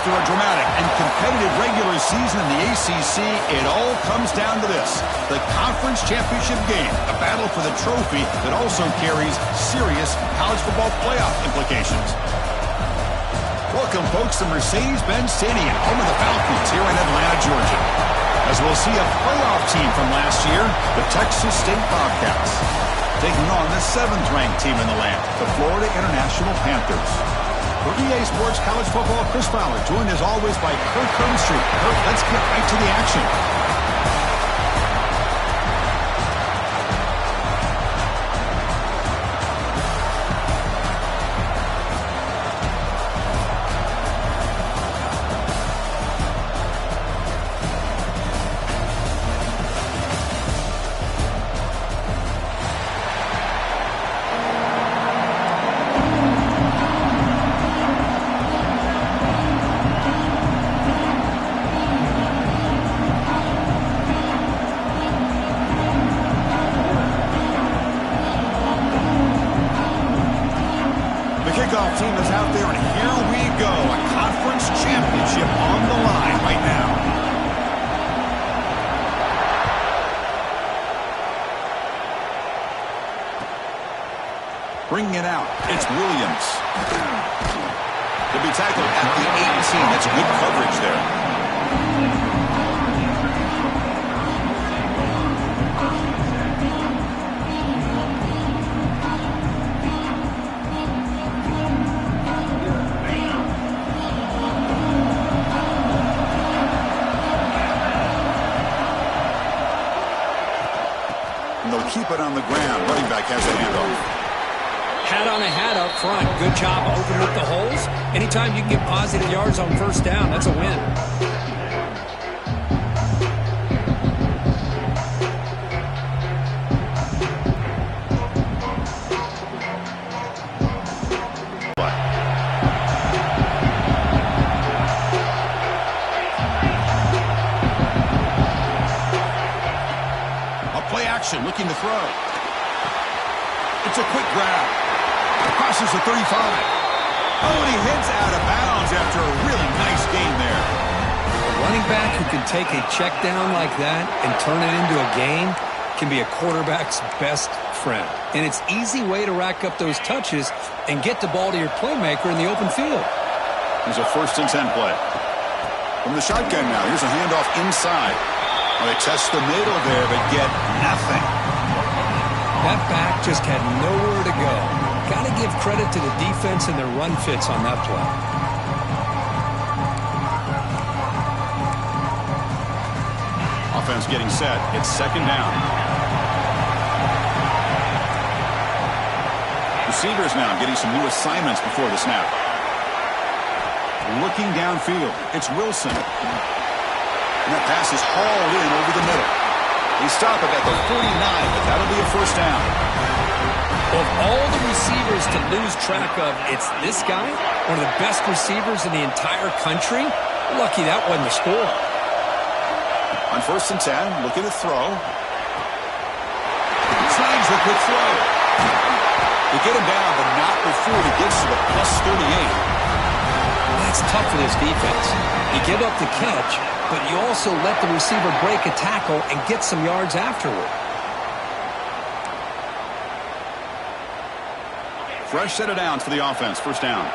After a dramatic and competitive regular season in the ACC, it all comes down to this: the conference championship game, a battle for the trophy that also carries serious college football playoff implications. Welcome, folks, to Mercedes-Benz Stadium, home of the Falcons here in Atlanta, Georgia, as we'll see a playoff team from last year, the Texas State Bobcats, taking on the 7th-ranked team in the land, the Florida International Panthers. For EA Sports College Football, Chris Fowler, joined as always by Kurt Coventry. Kurt, let's get right to the action. Team is out there, and here we go. A conference championship on the line right now. Bringing it out, it's Williams. He'll be tackled at the 18. That's good coverage there. They'll keep it on the ground. Running back has a handoff. Hat on a hat up front. Good job opening up the holes. Anytime you can get positive yards on first down, that's a win. Looking to throw. It's a quick grab. Crosses the 35. Oh, and he heads out of bounds after a really nice gain there. A running back who can take a check down like that and turn it into a gain can be a quarterback's best friend. And it's an easy way to rack up those touches and get the ball to your playmaker in the open field. Here's a 1st and 10 play. From the shotgun now, here's a handoff inside. Well, they test the middle there, but get nothing. That back just had nowhere to go. Got to give credit to the defense and their run fits on that play. Offense getting set. It's 2nd down. Receivers now getting some new assignments before the snap. Looking downfield, it's Wilson. And that pass is hauled in over the middle. They stop it at the 49, but that'll be a 1st down. Of all the receivers to lose track of, it's this guy, one of the best receivers in the entire country. Lucky that wasn't the score. On 1st and 10, looking to throw. Signs the quick throw. They get him down, but not before he gets to the +38. That's tough for this defense. You give up the catch, but you also let the receiver break a tackle and get some yards afterward. Fresh set of downs for the offense. 1st down.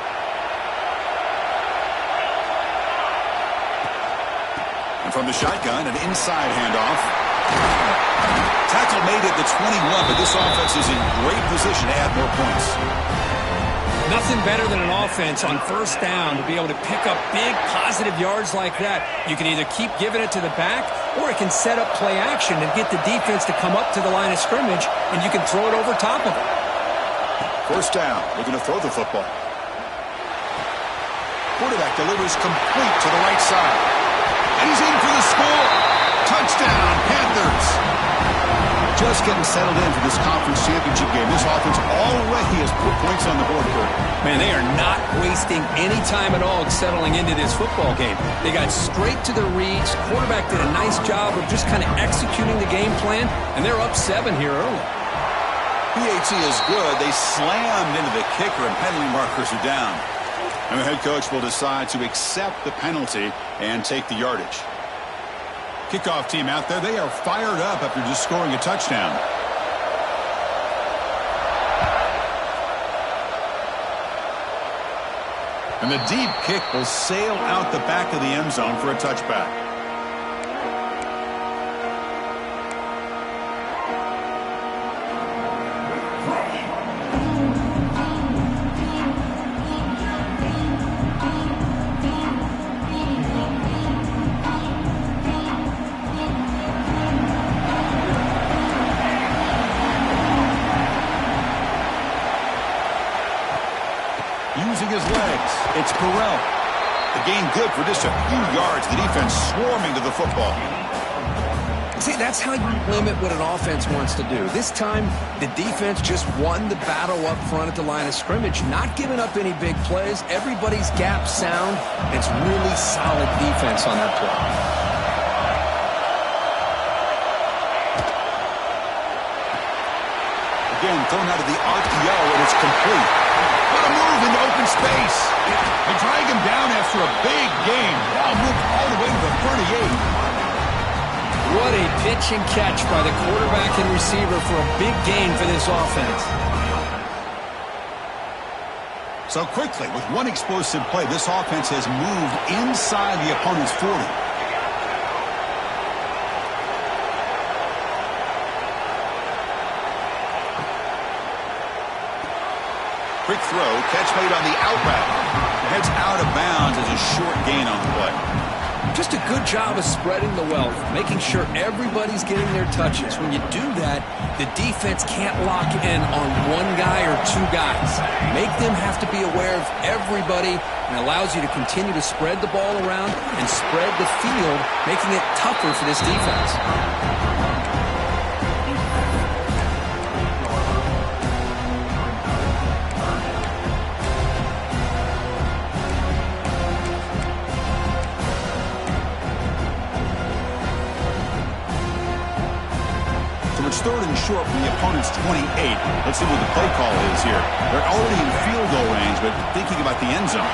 And from the shotgun, an inside handoff. Tackle made at the 21, but this offense is in great position to add more points. Nothing better than an offense on 1st down to be able to pick up big positive yards like that. You can either keep giving it to the back, or it can set up play action and get the defense to come up to the line of scrimmage, and you can throw it over top of it. 1st down, looking to throw the football. Quarterback delivers complete to the right side. And he's in for the score. Touchdown, Panthers. Just getting settled in for this conference championship game. This offense already has put points on the board, Kurt. Man, they are not wasting any time at all settling into this football game. They got straight to the reads. Quarterback did a nice job of just kind of executing the game plan, and they're up 7 here early. PAT is good. They slammed into the kicker, and penalty markers are down. And the head coach will decide to accept the penalty and take the yardage. Kickoff team out there, they are fired up after just scoring a touchdown. And the deep kick will sail out the back of the end zone for a touchback. Using his legs, it's Burrell. The gain good for just a few yards. The defense swarming to the football. See, that's how you limit what an offense wants to do. This time, the defense just won the battle up front at the line of scrimmage, not giving up any big plays. Everybody's gap sound. It's really solid defense on that play. Again, thrown out of the RPO, and it's complete. What a move into open space. They drag him down after a big gain. Ball moved all the way to the 38. What a pitch and catch by the quarterback and receiver for a big gain for this offense. So quickly, with one explosive play, this offense has moved inside the opponent's 40. Quick throw, catch made on the out route. Heads out of bounds as a short gain on the play. Just a good job of spreading the wealth, making sure everybody's getting their touches. When you do that, the defense can't lock in on one guy or two guys. Make them have to be aware of everybody, and allows you to continue to spread the ball around and spread the field, making it tougher for this defense. It's third and short from the opponent's 28. Let's see what the play call is here. They're already in field goal range, but thinking about the end zone.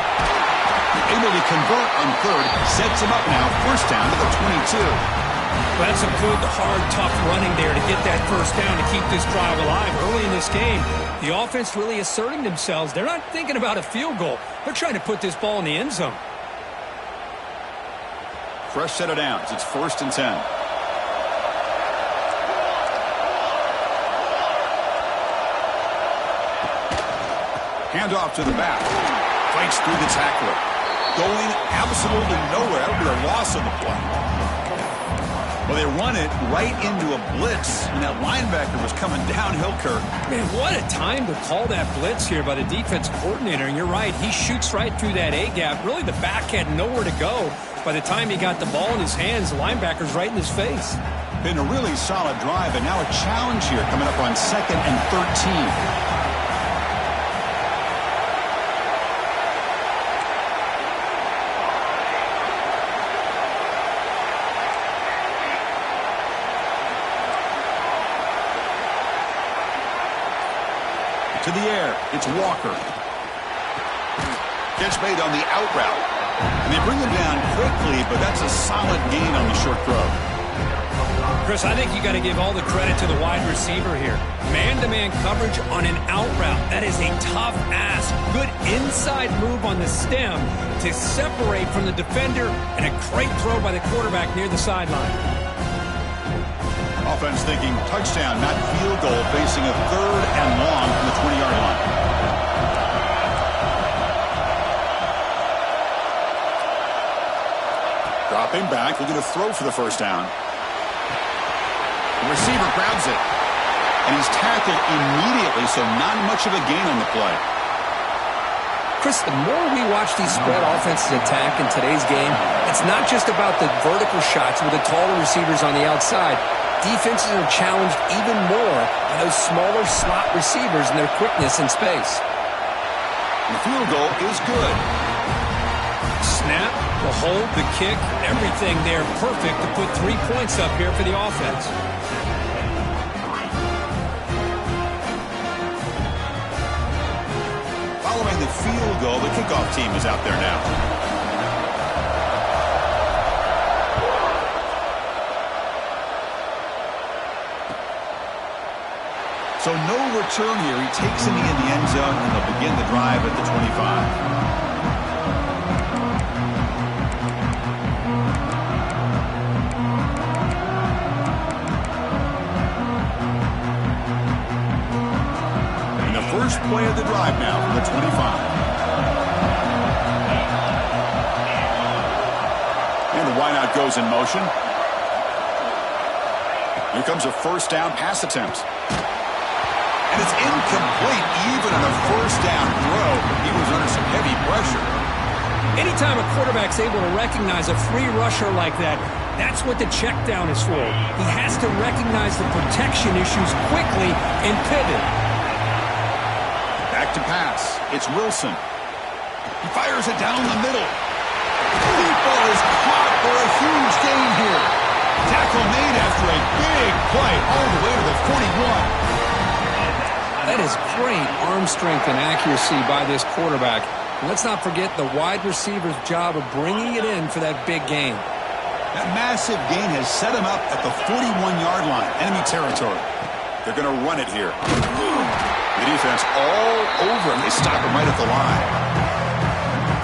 Able to convert on third, sets him up now, first down to the 22. Well, that's a good, hard, tough running there to get that first down to keep this drive alive. Early in this game, the offense really asserting themselves. They're not thinking about a field goal. They're trying to put this ball in the end zone. Fresh set of downs. It's 1st and 10. Handoff to the back. Fights through the tackler. Going absolutely nowhere. That would be a loss on the play. Well, they run it right into a blitz, and that linebacker was coming downhill, Kirk. Man, what a time to call that blitz here by the defense coordinator. And you're right, he shoots right through that A-gap. Really, the back had nowhere to go. By the time he got the ball in his hands, the linebacker's right in his face. Been a really solid drive, and now a challenge here coming up on 2nd and 13. To the air, it's Walker. Catch made on the out route. And they bring him down quickly, but that's a solid gain on the short throw. Chris, I think you got to give all the credit to the wide receiver here. Man-to-man coverage on an out route. That is a tough ask. Good inside move on the stem to separate from the defender, and a great throw by the quarterback near the sideline. Offense thinking touchdown, not field goal, facing a 3rd and long from the 20-yard line. Dropping back, looking to throw for the first down. The receiver grabs it, and he's tackled immediately, so not much of a gain on the play. Chris, the more we watch these spread offenses attack in today's game, it's not just about the vertical shots with the taller receivers on the outside. Defenses are challenged even more by those smaller slot receivers and their quickness in space. The field goal is good. Snap, the hold, the kick, everything there perfect to put 3 points up here for the offense. Following the field goal. The kickoff team is out there now. So no return here. He takes him in the end zone, and they'll begin the drive at the 25. First play of the drive now from the 25. And the wideout goes in motion. Here comes a first down pass attempt. And it's incomplete even on a first down throw. He was under some heavy pressure. Anytime a quarterback's able to recognize a free rusher like that, that's what the check down is for. He has to recognize the protection issues quickly and pivot. Back to pass. It's Wilson. He fires it down the middle. Deep ball is caught for a huge gain here. Tackle made after a big play all the way to the 41. That is great arm strength and accuracy by this quarterback. And let's not forget the wide receiver's job of bringing it in for that big gain. That massive gain has set him up at the 41-yard line, enemy territory. They're going to run it here. The defense all over him. They stop him right at the line.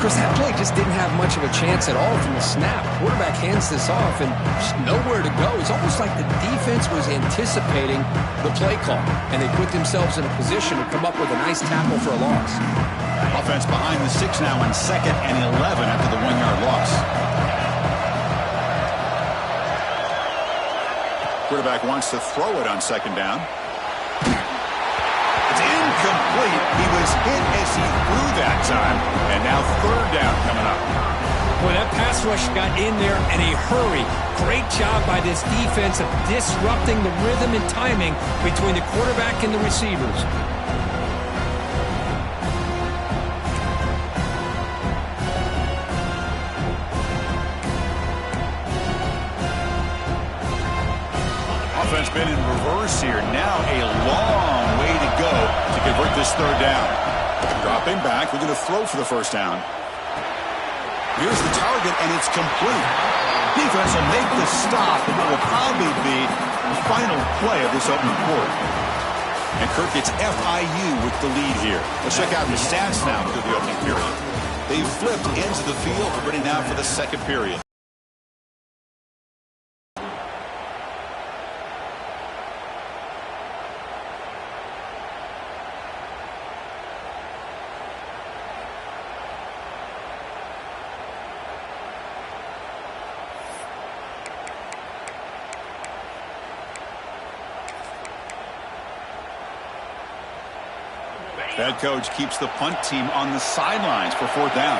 Chris, that play just didn't have much of a chance at all from the snap. Quarterback hands this off and just nowhere to go. It's almost like the defense was anticipating the play call, and they put themselves in a position to come up with a nice tackle for a loss. Offense behind the 6 now on 2nd and 11 after the 1-yard loss. Quarterback wants to throw it on 2nd down. It's incomplete. He was hit as he threw that time. And now 3rd down coming up. Boy, that pass rush got in there in a hurry. Great job by this defense of disrupting the rhythm and timing between the quarterback and the receivers. Offense been in reverse here. Now a long way to go to convert this 3rd down. Dropping back. We're going to throw for the 1st down. Here's the target, and it's complete. Defense will make the stop, and it will probably be the final play of this opening quarter. And Kirk gets FIU with the lead here. Let's check out the stats now through the opening period. They've flipped ends of the field, ready now for the 2nd period. Head coach keeps the punt team on the sidelines for 4th down.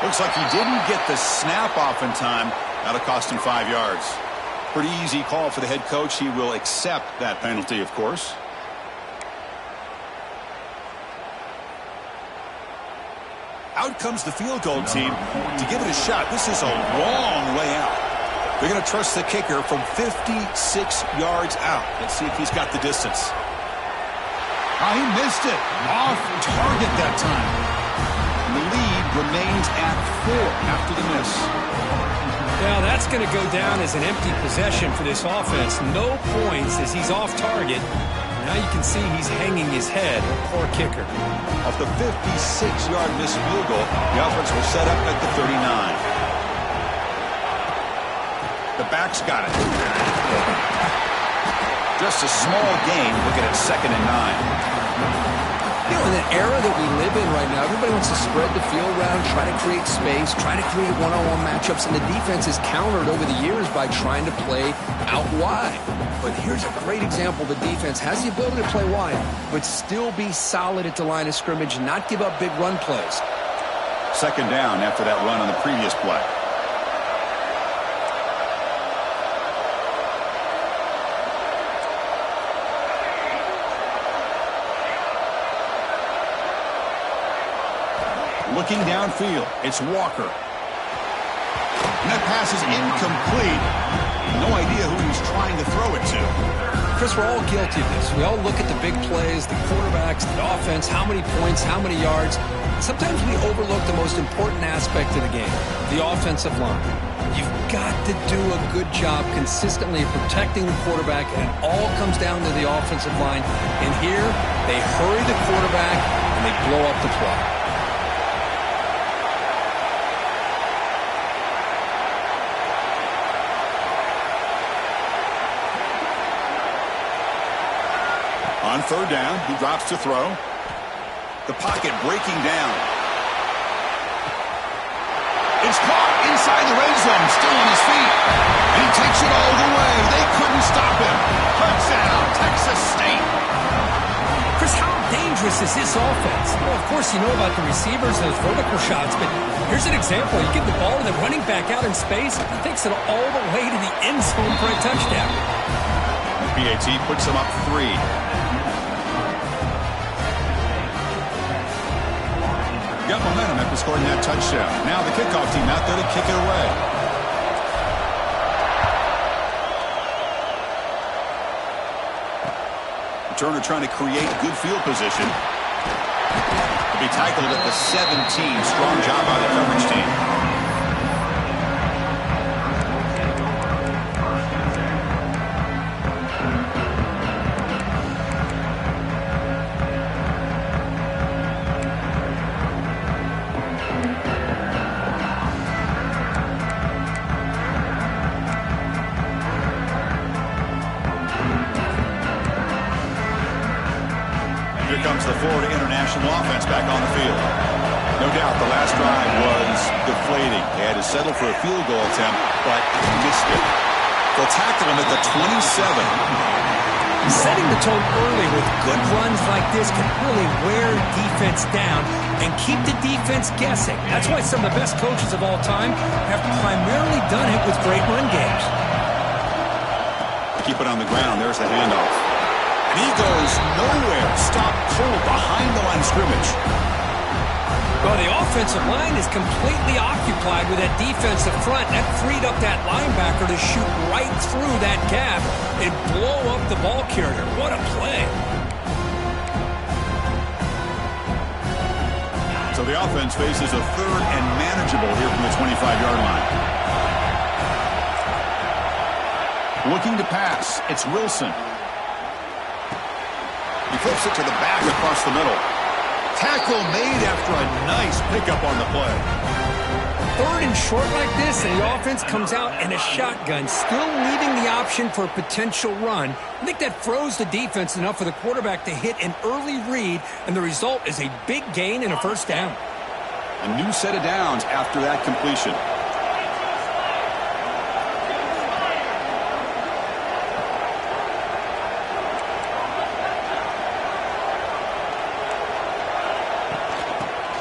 Looks like he didn't get the snap off in time. That'll cost him 5 yards. Pretty easy call for the head coach. He will accept that penalty, of course. Out comes the field goal team to give it a shot. This is a long way out. They're going to trust the kicker from 56 yards out. Let's see if he's got the distance. Oh, he missed it. Off target that time. The lead remains at 4 after the miss. Well, that's going to go down as an empty possession for this offense. No points as he's off target. Now you can see he's hanging his head. Poor kicker. Off the 56-yard missed field goal, the offense will set up at the 39. The back's got it. Just a small gain. Looking at 2nd and 9. You know, in the era that we live in right now, everybody wants to spread the field around, try to create space, try to create one-on-one matchups, and the defense is countered over the years by trying to play out wide. But here's a great example. The defense has the ability to play wide, but still be solid at the line of scrimmage and not give up big run plays. 2nd down after that run on the previous play. Looking downfield, it's Walker. And that pass is incomplete. No idea who he's trying to throw it to. Chris, we're all guilty of this. We all look at the big plays, the quarterbacks, the offense, how many points, how many yards. Sometimes we overlook the most important aspect of the game, the offensive line. You've got to do a good job consistently protecting the quarterback, and it all comes down to the offensive line. And here, they hurry the quarterback, and they blow up the play. On third down, he drops to throw. The pocket breaking down. It's caught inside the red zone, still on his feet. And he takes it all the way. They couldn't stop him. Touchdown, Texas State. Chris, how dangerous is this offense? Well, of course, you know about the receivers and those vertical shots, but here's an example. You give the ball to the running back out in space, he takes it all the way to the end zone for a touchdown. PAT puts him up 3. Got momentum after scoring that touchdown. Now the kickoff team out there to kick it away. Turner trying to create good field position. He'll be tackled at the 17. Strong job by the coverage team. Here comes the Florida International offense back on the field. No doubt the last drive was deflating. They had to settle for a field goal attempt, but missed it. They'll tackle him at the 27. Setting the tone early with good runs like this can really wear defense down and keep the defense guessing. That's why some of the best coaches of all time have primarily done it with great run games. Keep it on the ground. There's the handoff. And he goes nowhere. Stopped cold behind the line of scrimmage. Well, the offensive line is completely occupied with that defensive front. That freed up that linebacker to shoot right through that gap and blow up the ball carrier. What a play. So the offense faces a third and manageable here from the 25-yard line. Looking to pass. It's Wilson. He flips it to the back across the middle. Tackle made after a nice pickup on the play. Third and short like this, and the offense comes out in a shotgun, still leaving the option for a potential run. I think that froze the defense enough for the quarterback to hit an early read, and the result is a big gain and a first down. A new set of downs after that completion.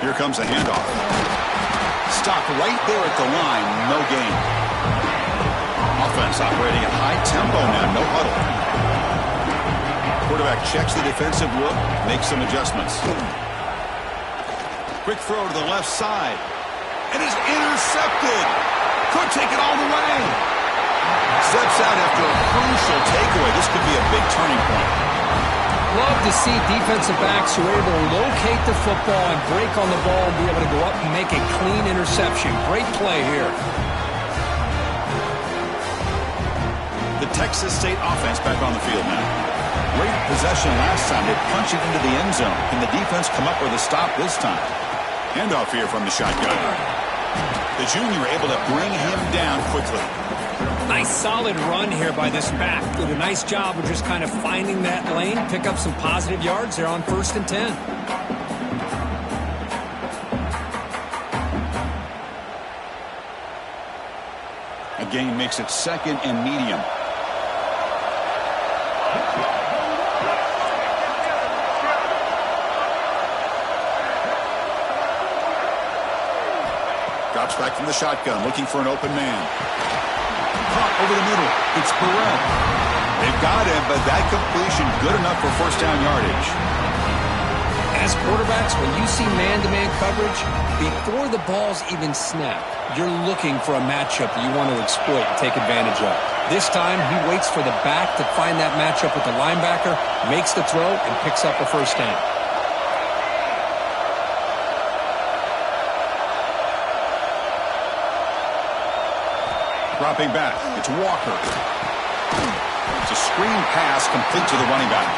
Here comes a handoff. Stopped right there at the line. No gain. Offense operating at high tempo now. No huddle. Quarterback checks the defensive look. Makes some adjustments. Quick throw to the left side. And is intercepted. Could take it all the way. Steps out after a crucial takeaway. This could be a big turning point. Love to see defensive backs who are able to locate the football and break on the ball and be able to go up and make a clean interception. Great play here. The Texas State offense back on the field now. Great possession last time. They punch it into the end zone. Can the defense come up with a stop this time? Handoff here from the shotgun. The junior able to bring him down quickly. Nice solid run here by this back. Did a nice job of just kind of finding that lane, pick up some positive yards there on 1st and 10. A gain makes it 2nd and medium. Drops back from the shotgun, looking for an open man. Caught over the middle. It's Burrell. They've got him, but that completion good enough for first down yardage. As quarterbacks, when you see man-to-man coverage, before the ball's even snapped, you're looking for a matchup you want to exploit and take advantage of. This time, he waits for the back to find that matchup with the linebacker, makes the throw, and picks up a first down. Dropping back, it's Walker. It's a screen pass complete to the running back.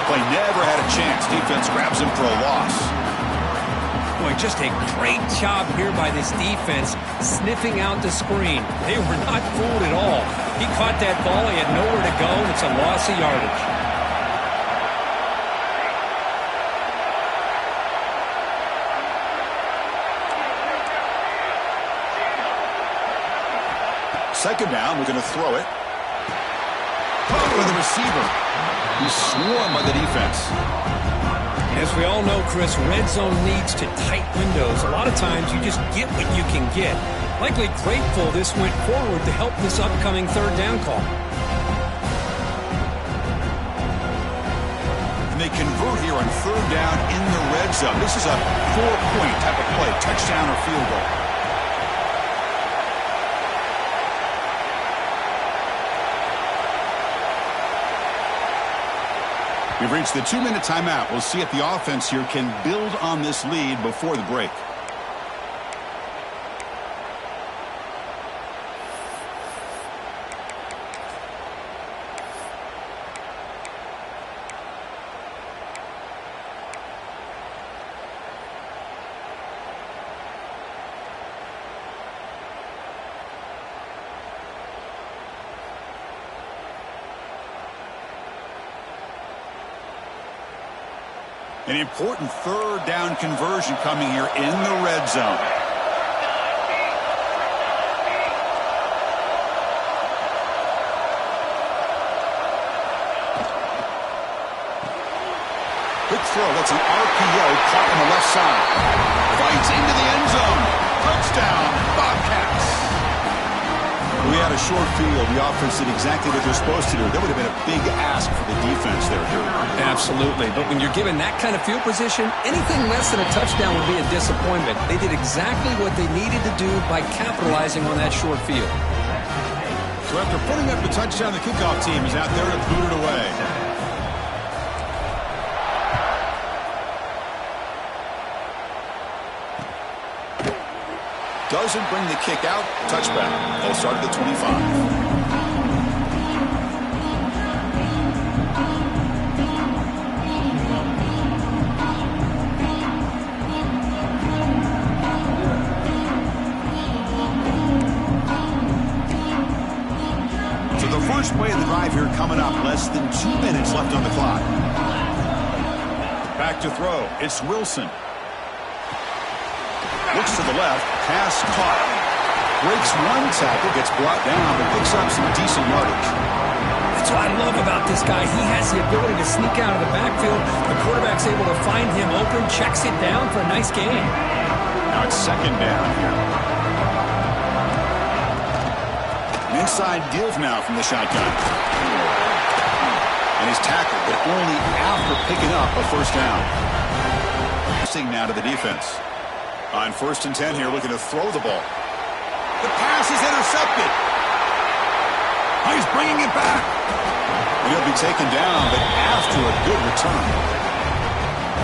Play never had a chance. Defense grabs him for a loss. Boy, just a great job here by this defense, sniffing out the screen. They were not fooled at all. He caught that ball. He had nowhere to go, and it's a loss of yardage. Second down, we're going to throw it. For the receiver. He's swarmed by the defense. As we all know, Chris, red zone leads to tight windows. A lot of times you just get what you can get. Likely grateful this went forward to help this upcoming third down call. And they convert here on third down in the red zone. This is a 4-point type of play, touchdown or field goal. We've reached the 2-minute timeout. We'll see if the offense here can build on this lead before the break. An important third down conversion coming here in the red zone. Quick throw. That's an RPO caught on the left side. Fights into the end zone. Touchdown, Bobcats. We had a short field. The offense did exactly what they're supposed to do. That would have been a big ask for the defense there, Drew. Absolutely. But when you're given that kind of field position, anything less than a touchdown would be a disappointment. They did exactly what they needed to do by capitalizing on that short field. So after putting up the touchdown, the kickoff team is out there to boot it away. Doesn't bring the kick out. Touchback. They'll start at the 25. So the first play of the drive here coming up. Less than 2 minutes left on the clock. Back to throw. It's Wilson. Looks to the left, pass caught. Breaks one tackle, gets brought down, but picks up some decent yardage. That's what I love about this guy. He has the ability to sneak out of the backfield. The quarterback's able to find him open, checks it down for a nice gain. Now it's second down here. An inside give now from the shotgun. And he's tackled, but only after picking up a first down. Passing now to the defense. On 1st and 10 here, looking to throw the ball. The pass is intercepted. Oh, he's bringing it back. And he'll be taken down, but after a good return.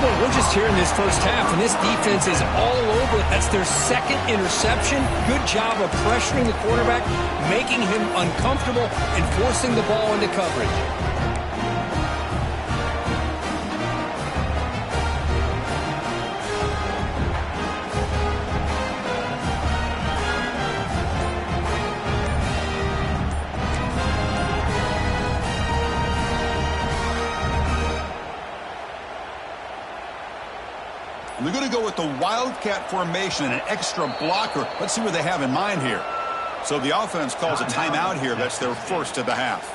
Well, we're just here in this first half, and this defense is all over it. That's their second interception. Good job of pressuring the quarterback, making him uncomfortable, and forcing the ball into coverage. And they're going to go with the Wildcat formation and an extra blocker. Let's see what they have in mind here. So the offense calls a timeout here. That's their first of the half.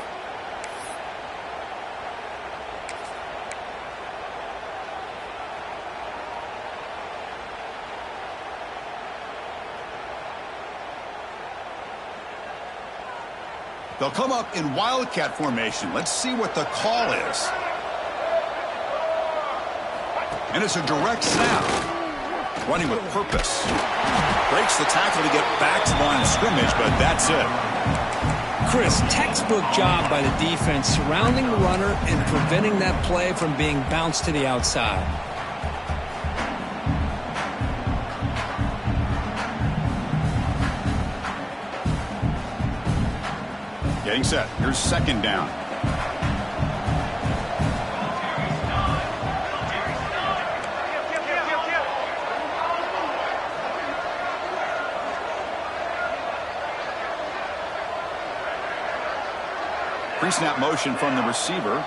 They'll come up in Wildcat formation. Let's see what the call is. And it's a direct snap. Running with purpose. Breaks the tackle to get back to the line of scrimmage, but that's it. Chris, textbook job by the defense surrounding the runner and preventing that play from being bounced to the outside. Getting set. Here's second down. Pre-snap motion from the receiver.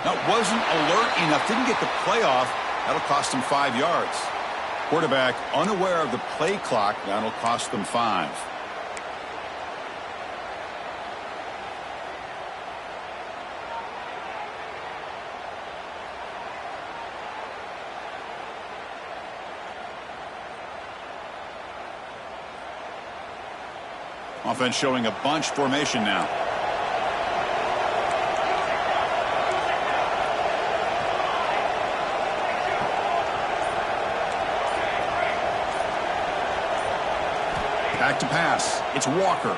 Now, wasn't alert enough. Didn't get the play off. That'll cost him 5 yards. Quarterback unaware of the play clock. That'll cost them 5. Offense showing a bunch formation now. Back to pass. It's Walker.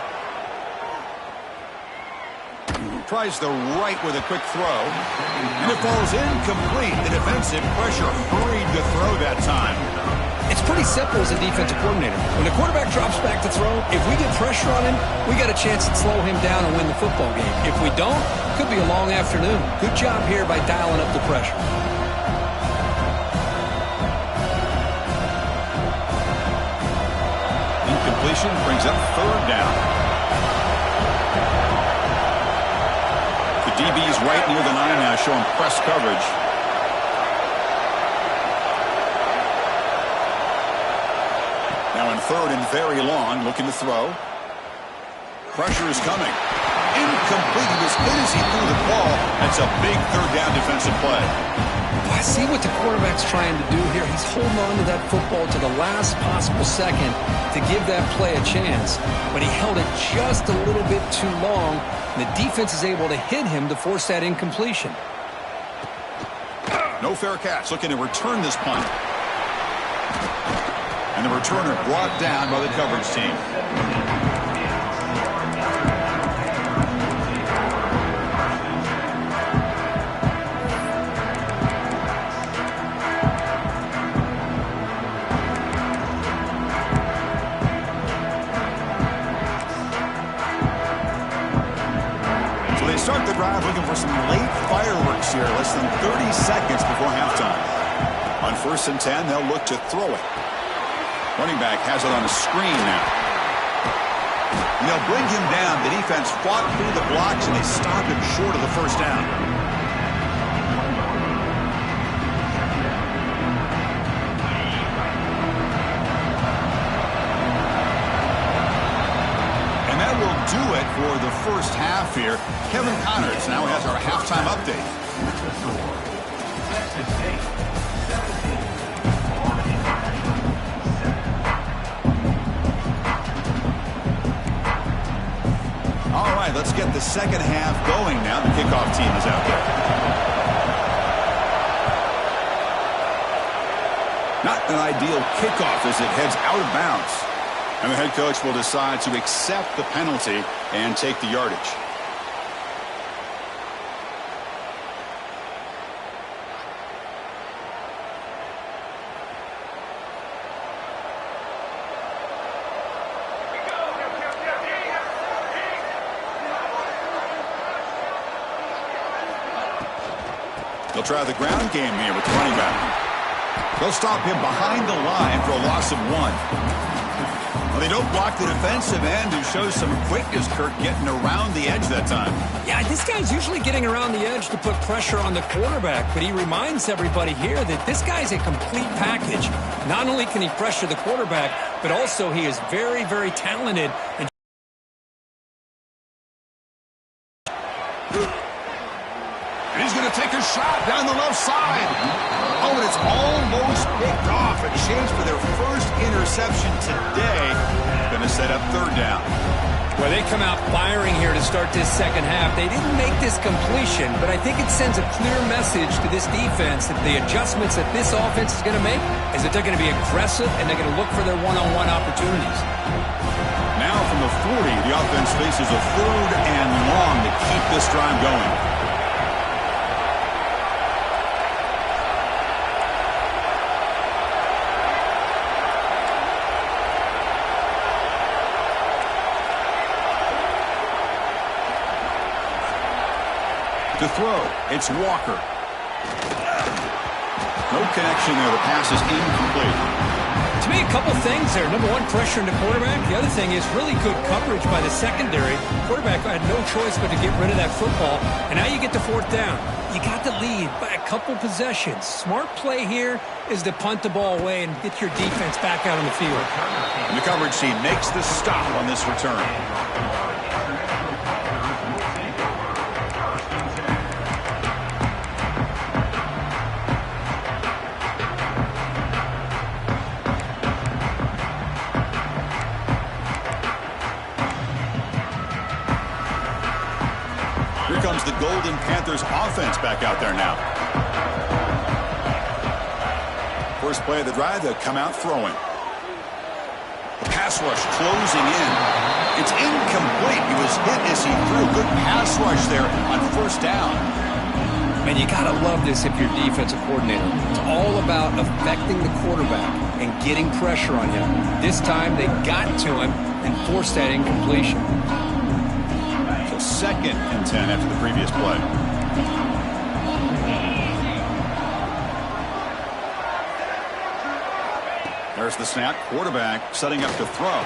Tries the right with a quick throw. And it falls incomplete. The defensive pressure hurried to throw that time. It's pretty simple as a defensive coordinator. When the quarterback drops back to throw, if we get pressure on him, we got a chance to slow him down and win the football game. If we don't, it could be a long afternoon. Good job here by dialing up the pressure. Incompletion brings up third down. The DB's right near the 9 now, showing press coverage. Now in third and very long, looking to throw. Pressure is coming. Incomplete. As good as he threw the ball, that's a big third down defensive play. I see what the quarterback's trying to do here. He's holding on to that football to the last possible second to give that play a chance. But he held it just a little bit too long, and the defense is able to hit him to force that incompletion. No fair catch. Looking to return this punt. And the returner brought down by the coverage team. So they start the drive looking for some late fireworks here, less than 30 seconds before halftime. On 1st and 10, they'll look to throw it. Running back has it on a screen now. And they'll bring him down. The defense fought through the blocks, and they stopped him short of the first down. And that will do it for the first half here. Kevin Connors now has our halftime update. All right, let's get the second half going now. The kickoff team is out there. Not an ideal kickoff as it heads out of bounds. And the head coach will decide to accept the penalty and take the yardage. They'll try the ground game here with the running back. They'll stop him behind the line for a loss of 1. Well, they don't block the defensive end, who shows some quickness, Kirk, getting around the edge that time. Yeah, this guy's usually getting around the edge to put pressure on the quarterback, but he reminds everybody here that this guy's a complete package. Not only can he pressure the quarterback, but also he is very, very talented. And he's going to take a shot down the left side. Oh, and it's almost picked off. A chance for their first interception today. Going to set up third down. Well, they come out firing here to start this second half. They didn't make this completion, but I think it sends a clear message to this defense that the adjustments that this offense is going to make is that they're going to be aggressive and they're going to look for their one-on-one opportunities. Now from the 40, the offense faces a 3rd and long to keep this drive going. To throw, it's Walker. No connection there. The pass is incomplete. To me, a couple things there. Number one, pressure in the quarterback. The other thing is really good coverage by the secondary. Quarterback had no choice but to get rid of that football. And now you get the 4th down. You got the lead by a couple possessions. Smart play here is to punt the ball away and get your defense back out on the field. And the coverage team makes the stop on this return. Comes the Golden Panthers offense back out there now. First play of the drive, they'll come out throwing. The pass rush closing in. It's incomplete. He was hit as he threw. Good pass rush there on 1st down. Man, you got to love this if you're defensive coordinator. It's all about affecting the quarterback and getting pressure on him. This time they got to him and forced that incompletion. 2nd and 10 after the previous play. There's the snap. Quarterback setting up to throw.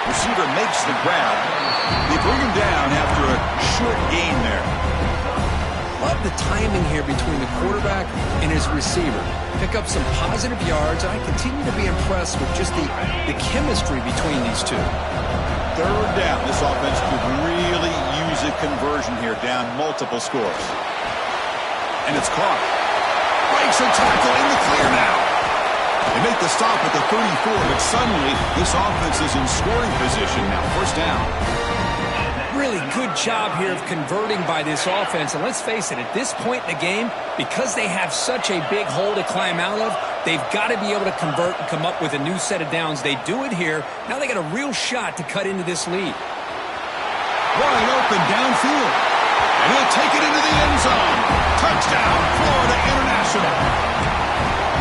Receiver makes the grab. They bring him down after a short gain there. Love the timing here between the quarterback and his receiver. Pick up some positive yards. I continue to be impressed with just the chemistry between these two. 3rd down. This offense could really use a conversion here, down multiple scores. And it's caught. Breaks a tackle in the clear now. They make the stop at the 34, but suddenly this offense is in scoring position now. 1st down. Really good job here of converting by this offense. And let's face it, at this point in the game, because they have such a big hole to climb out of, they've got to be able to convert and come up with a new set of downs. They do it here. Now they got a real shot to cut into this lead. Wide open downfield. And he'll take it into the end zone. Touchdown, Florida International.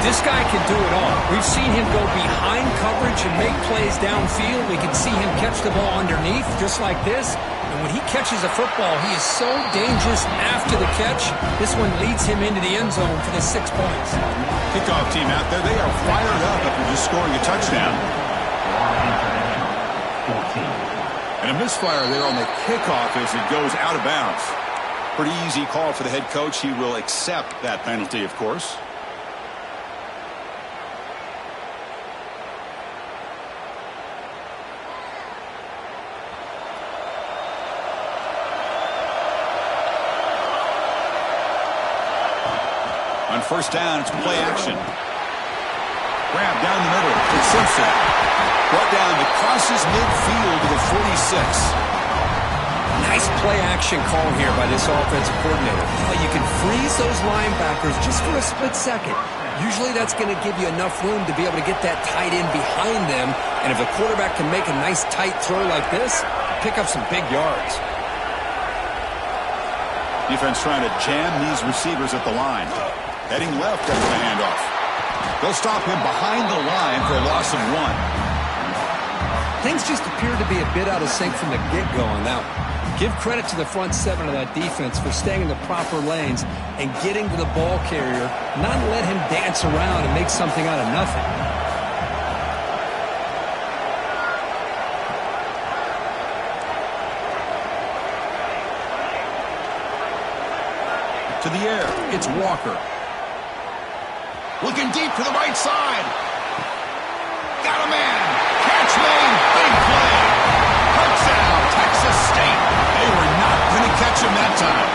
This guy can do it all. We've seen him go behind coverage and make plays downfield. We can see him catch the ball underneath just like this. And when he catches a football, he is so dangerous after the catch. This one leads him into the end zone for the 6 points. Kickoff team out there, they are fired up after just scoring a touchdown. And a misfire there on the kickoff as it goes out of bounds. Pretty easy call for the head coach. He will accept that penalty, of course. On 1st down, it's play action. Grab down the middle. It's Simpson. Brought down to crosses midfield to the 46. Nice play action call here by this offensive coordinator. Well, you can freeze those linebackers just for a split second. Usually that's going to give you enough room to be able to get that tight end behind them. And if the quarterback can make a nice tight throw like this, pick up some big yards. Defense trying to jam these receivers at the line. Heading left after the handoff. They'll stop him behind the line for a loss of 1. Things just appear to be a bit out of sync from the get-go on that one. Give credit to the front 7 of that defense for staying in the proper lanes and getting to the ball carrier, not let him dance around and make something out of nothing. To the air, it's Walker. Looking deep to the right side. Got a man. Catch made. Big play. Touchdown, Texas State. They were not going to catch him that time.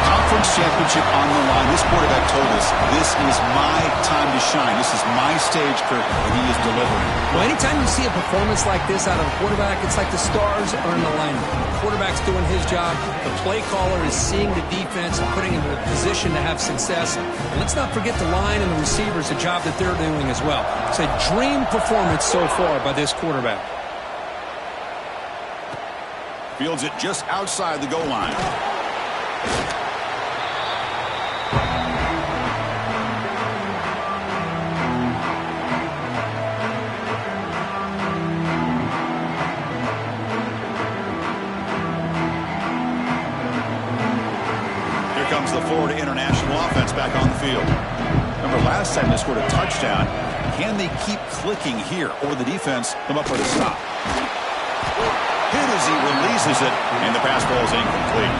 Top conference championship on the line. This quarterback told us, this is my time to shine. This is my stage, Kirk, and he is delivering. Well, anytime you see a performance like this out of a quarterback, it's like the stars are in alignment. The quarterback's doing his job. The play caller is seeing the defense and putting him in a position to have success. And let's not forget the line and the receivers, the job that they're doing as well. It's a dream performance so far by this quarterback. Fields it just outside the goal line. Here comes the Florida International offense back on the field. Remember last time they scored a touchdown. Can they keep clicking here, or the defense come up with a stop? Hit as he releases it, and the pass ball is incomplete.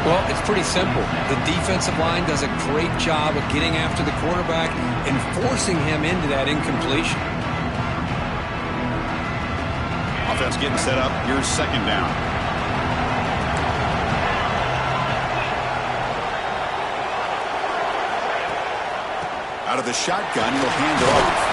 Well, it's pretty simple. The defensive line does a great job of getting after the quarterback and forcing him into that incompletion. Offense getting set up. Here's second down. Out of the shotgun, he'll hand it off.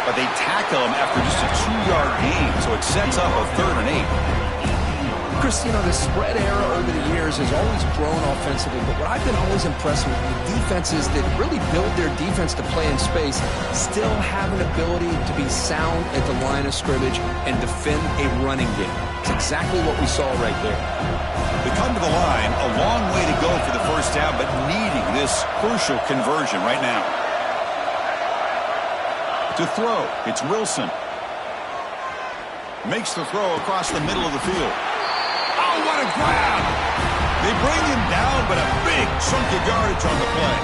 But they tackle him after just a 2-yard gain, so it sets up a 3rd and 8. Chris, you know, the spread era over the years has always grown offensively, but what I've been always impressed with, the defenses that really build their defense to play in space still have an ability to be sound at the line of scrimmage and defend a running game. It's exactly what we saw right there. They come to the line, a long way to go for the first down, but needing this crucial conversion right now. To throw, it's Wilson. Makes the throw across the middle of the field. Oh, what a grab! They bring him down, but a big chunk of yardage on the play.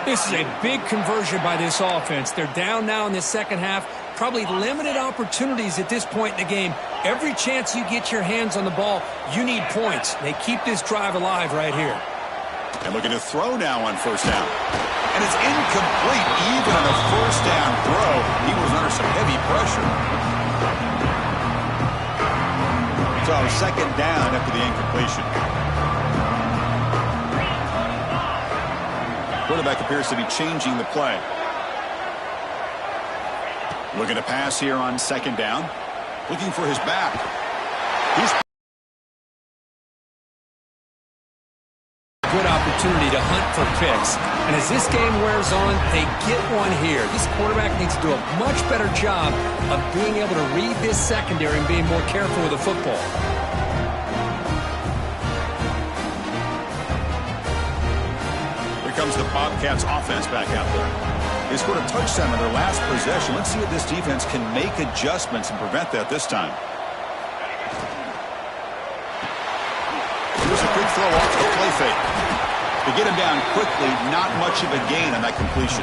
This is a big conversion by this offense. They're down now in the second half. Probably limited opportunities at this point in the game. Every chance you get your hands on the ball, you need points. They keep this drive alive right here. And looking to throw now on first down. And it's incomplete even on a first down throw. He was under some heavy pressure. So second down after the incompletion. Quarterback appears to be changing the play. Looking to pass here on second down. Looking for his back. He's good opportunity to hunt for picks. And as this game wears on, they get one here. This quarterback needs to do a much better job of being able to read this secondary and being more careful with the football. Here comes the Bobcats offense back out there. They scored a touchdown on their last possession. Let's see if this defense can make adjustments and prevent that this time. Here's a quick throw off the play fake. To get him down quickly, not much of a gain on that completion.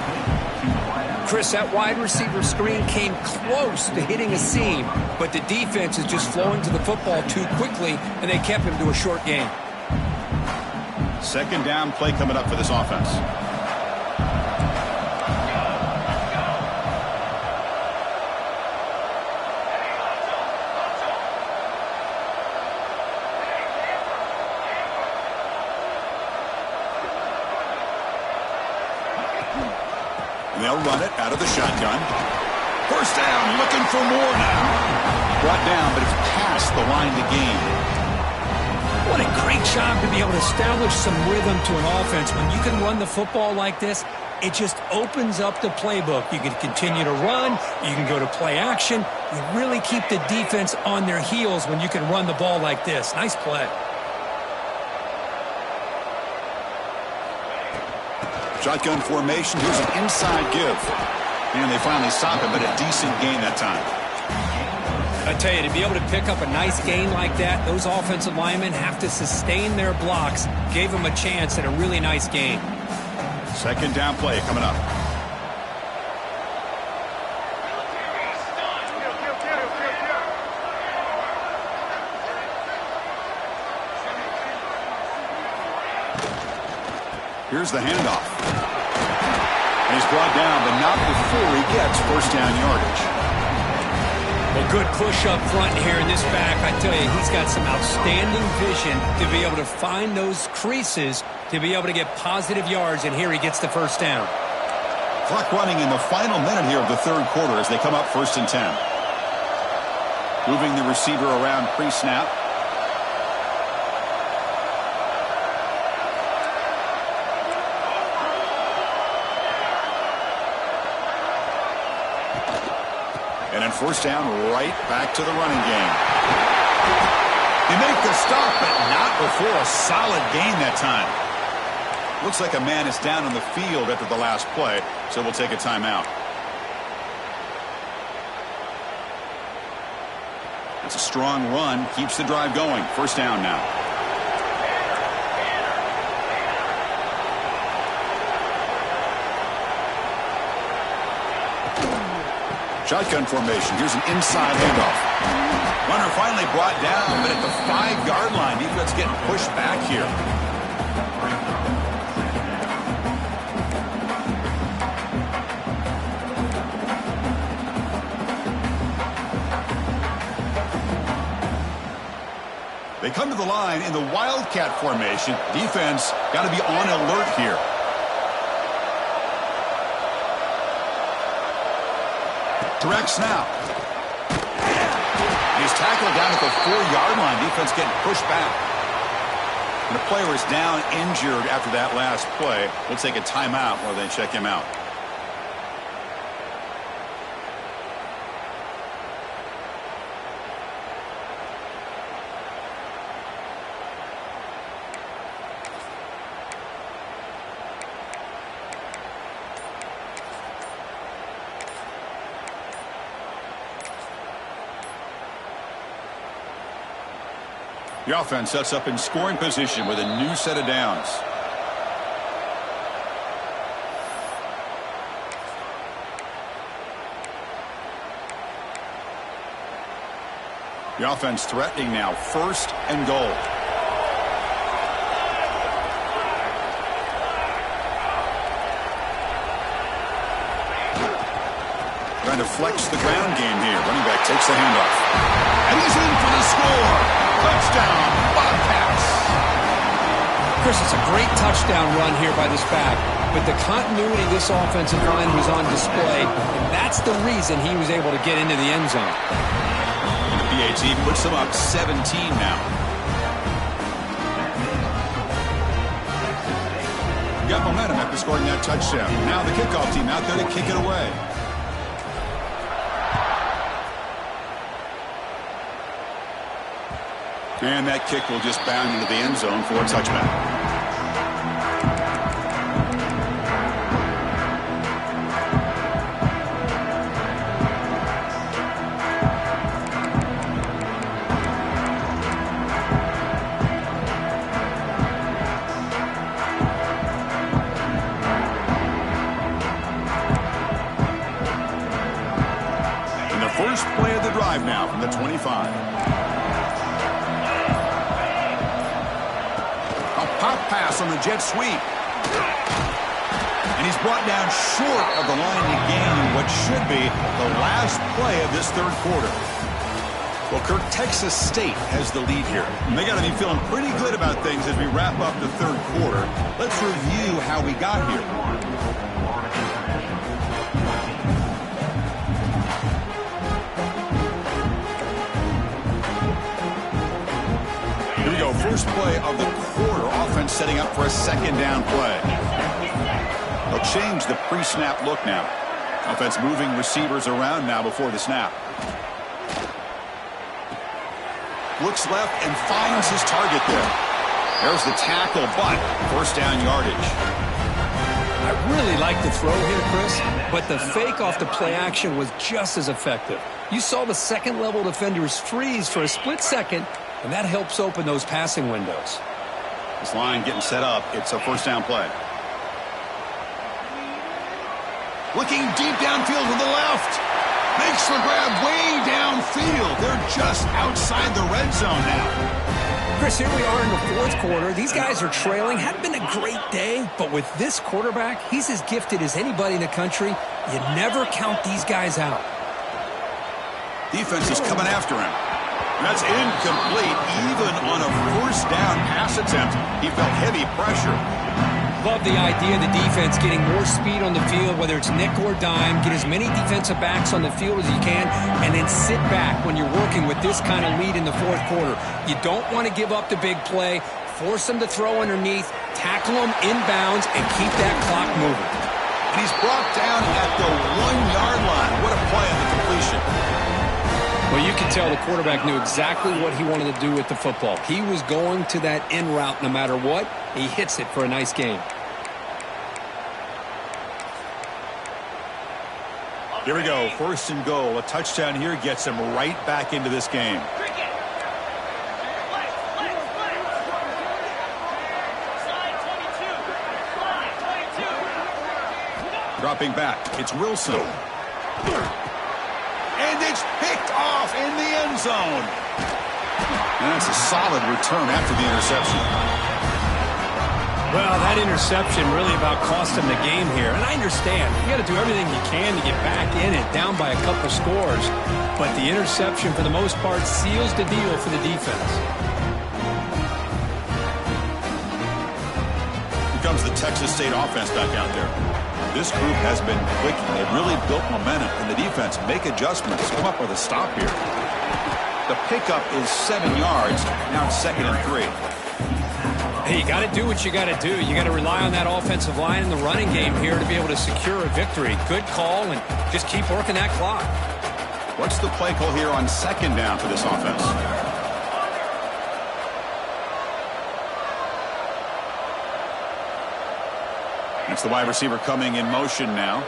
Chris, that wide receiver screen came close to hitting a seam, but the defense is just flowing to the football too quickly, and they kept him to a short gain. Second down play coming up for this offense. They'll run it out of the shotgun. First down, looking for more now. Brought down, but it's past the line to gain. What a great job to be able to establish some rhythm to an offense. When you can run the football like this, it just opens up the playbook. You can continue to run. You can go to play action. You really keep the defense on their heels when you can run the ball like this. Nice play. Shotgun formation. Here's an inside give. And they finally stop him, but a decent gain that time. I tell you, to be able to pick up a nice gain like that, those offensive linemen have to sustain their blocks. Gave them a chance at a really nice gain. Second down play coming up. Here's the handoff. And he's brought down, but not before he gets first down yardage. Well, A good push up front here in this back. I tell you, he's got some outstanding vision to be able to find those creases, to be able to get positive yards, and here he gets the first down. Clock running in the final minute here of the third quarter as they come up 1st and 10. Moving the receiver around pre-snap. And then 1st down, right back to the running game. They make the stop, but not before a solid gain that time. Looks like a man is down on the field after the last play, so we'll take a timeout. It's a strong run, keeps the drive going. 1st down now. Shotgun formation. Here's an inside handoff. Runner finally brought down, but at the 5-yard line, defense getting pushed back here. They come to the line in the Wildcat formation. Defense got to be on alert here. Direct snap. He's tackled down at the 4-yard line. Defense getting pushed back. And the player is down injured after that last play. We'll take a timeout while they check him out. The offense sets up in scoring position with a new set of downs. The offense threatening now, 1st and goal. Trying to flex the ground game here. Running back takes the handoff. And he's in for the score. Touchdown, Bobcats. Chris, it's a great touchdown run here by this back, but the continuity of this offensive line was on display, and that's the reason he was able to get into the end zone. And the PAT puts them up 17 now. Got momentum after scoring that touchdown. Now the kickoff team out there to kick it away. And that kick will just bound into the end zone for a touchback. And the first play of the drive now from the 25. Pop pass on the jet sweep. And he's brought down short of the line to gain what should be the last play of this third quarter. Well, Kirk, Texas State has the lead here. And they got to be feeling pretty good about things as we wrap up the third quarter. Let's review how we got here. Here we go. First play of the quarter. Offense setting up for a 2nd down play. They'll change the pre-snap look now. Offense moving receivers around now before the snap. Looks left and finds his target there. There's the tackle, but 1st down yardage. I really like the throw here, Chris, but the fake off the play action was just as effective. You saw the second-level defenders freeze for a split second, and that helps open those passing windows. This line getting set up. It's a 1st down play. Looking deep downfield to the left. Makes the grab way downfield. They're just outside the red zone now. Chris, here we are in the 4th quarter. These guys are trailing. Hadn't been a great day, but with this quarterback, he's as gifted as anybody in the country. You never count these guys out. Defense is coming after him. That's incomplete, even on a first down pass attempt. He felt heavy pressure. Love the idea of the defense getting more speed on the field, whether it's nickel or dime. Get as many defensive backs on the field as you can, and then sit back when you're working with this kind of lead in the fourth quarter. You don't want to give up the big play. Force them to throw underneath, tackle them inbounds, and keep that clock moving. And he's brought down at the 1-yard line. What a play on the completion. Well, you can tell the quarterback knew exactly what he wanted to do with the football. He was going to that in route no matter what. He hits it for a nice gain. Here we go, first and goal. A touchdown here gets him right back into this game. Dropping back, it's Wilson. And it's picked off in the end zone. And that's a solid return after the interception. Well, that interception really about cost him the game here. And I understand. You got to do everything you can to get back in it, down by a couple scores. But the interception, for the most part, seals the deal for the defense. Here comes the Texas State offense back out there. This group has been clicking. They've really built momentum, and the defense make adjustments. Come up with a stop here. The pickup is 7 yards. Now it's 2nd and 3. Hey, you got to do what you got to do. You got to rely on that offensive line in the running game here to be able to secure a victory. Good call, and just keep working that clock. What's the play call here on 2nd down for this offense? It's the wide receiver coming in motion now.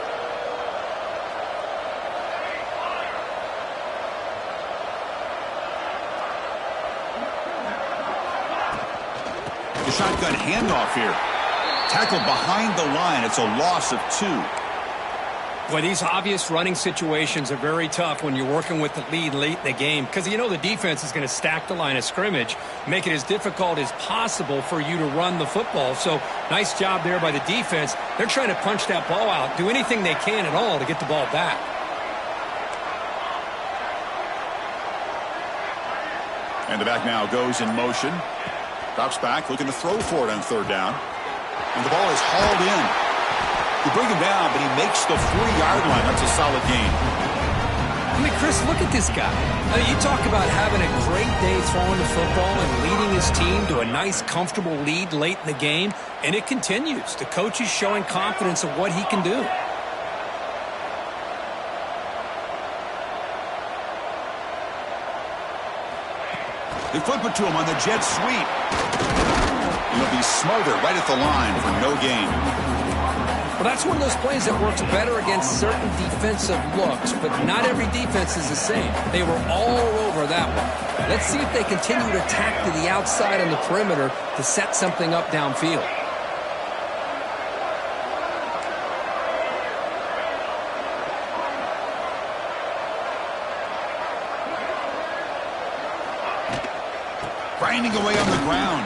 The shotgun handoff here. Tackled behind the line. It's a loss of 2. Boy, these obvious running situations are very tough when you're working with the lead late in the game, because you know the defense is going to stack the line of scrimmage, make it as difficult as possible for you to run the football. So nice job there by the defense. They're trying to punch that ball out, do anything they can at all to get the ball back. And the back now goes in motion. Drops back, looking to throw for it on 3rd down. And the ball is hauled in. You bring him down, but he makes the 40-yard line. That's a solid gain. I mean, Chris, look at this guy. I mean, you talk about having a great day throwing the football and leading his team to a nice, comfortable lead late in the game, and it continues. The coach is showing confidence of what he can do. They flip it to him on the jet sweep. And he'll be smothered right at the line for no gain. Well, that's one of those plays that works better against certain defensive looks, but not every defense is the same. They were all over that one. Let's see if they continue to tack to the outside on the perimeter to set something up downfield. Grinding away on the ground.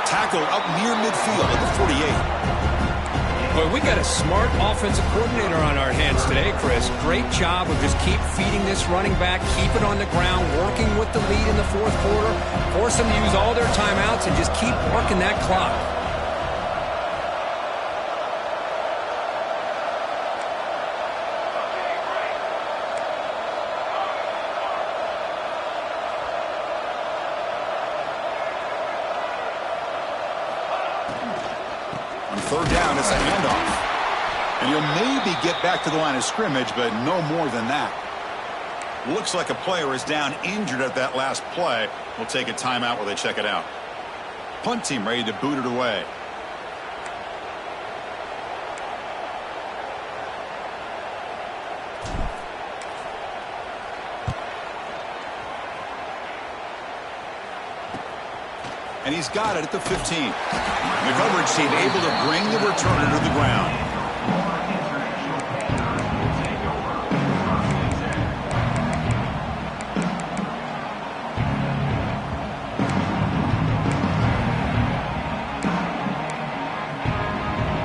Tackled up near midfield at the 48. Boy, we got a smart offensive coordinator on our hands today, Chris. Great job of just keep feeding this running back, keep it on the ground, working with the lead in the fourth quarter, force them to use all their timeouts, and just keep working that clock. On 3rd down, it's a handoff. And he'll maybe get back to the line of scrimmage, but no more than that. Looks like a player is down injured at that last play. We'll take a timeout while they check it out. Punt team ready to boot it away. And he's got it at the 15. The coverage team able to bring the returner to the ground.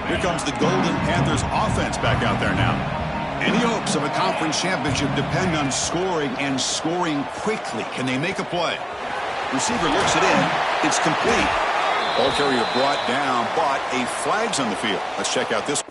Here comes the Golden Panthers offense back out there now. Any hopes of a conference championship depend on scoring and scoring quickly. Can they make a play? Receiver looks it in. It's complete. Ball carrier brought down, but a flag's on the field. Let's check out this.